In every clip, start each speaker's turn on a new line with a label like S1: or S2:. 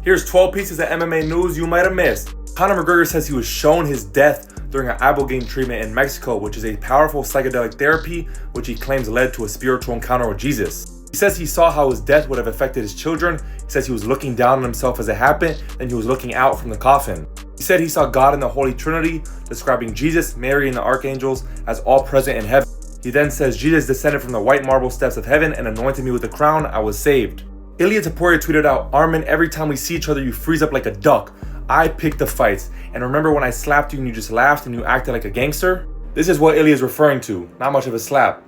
S1: Here's 12 pieces of MMA news you might have missed. Conor McGregor says he was shown his death during an ibogaine treatment in Mexico, which is a powerful psychedelic therapy which he claims led to a spiritual encounter with Jesus. He says he saw how his death would have affected his children. He says he was looking down on himself as it happened, and he was looking out from the coffin. He said he saw God in the Holy Trinity, describing Jesus, Mary, and the archangels as all present in heaven. He then says, Jesus descended from the white marble steps of heaven and anointed me with a crown. I was saved. Ilia tweeted out, Arman, every time we see each other, you freeze up like a duck. I pick the fights. And remember when I slapped you and you just laughed and you acted like a gangster? This is what Ilia is referring to, not much of a slap.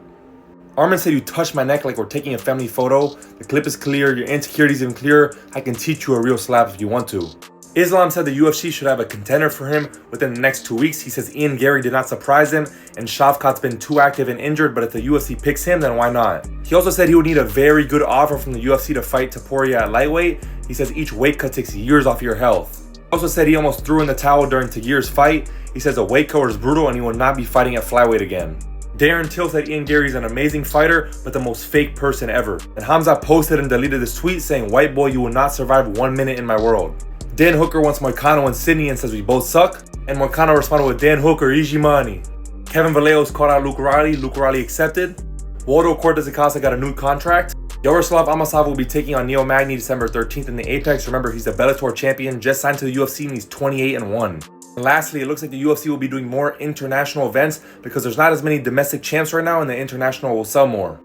S1: Arman said you touched my neck like we're taking a family photo. The clip is clear, your insecurity is even clearer. I can teach you a real slap if you want to. Islam said the UFC should have a contender for him within the next 2 weeks. He says Ian Gary did not surprise him and Shavkat's been too active and injured, but if the UFC picks him, then why not? He also said he would need a very good offer from the UFC to fight Topuria at lightweight. He says each weight cut takes years off your health. He also said he almost threw in the towel during Tagir's fight. He says the weight cut is brutal and he will not be fighting at flyweight again. Darren Till said Ian Gary is an amazing fighter, but the most fake person ever. And Hamza posted and deleted this tweet saying, white boy, you will not survive 1 minute in my world. Dan Hooker wants Moicano and Sydney and says we both suck. And Moicano responded with Dan Hooker, Ijimani. Kevin Vallejos called out Luke Riley accepted. Waldo Cortez Acosta got a new contract. Yaroslav Amosov will be taking on Neil Magny December 13th in the Apex. Remember, he's the Bellator champion, just signed to the UFC and he's 28-1. And lastly, it looks like the UFC will be doing more international events because there's not as many domestic champs right now and the international will sell more.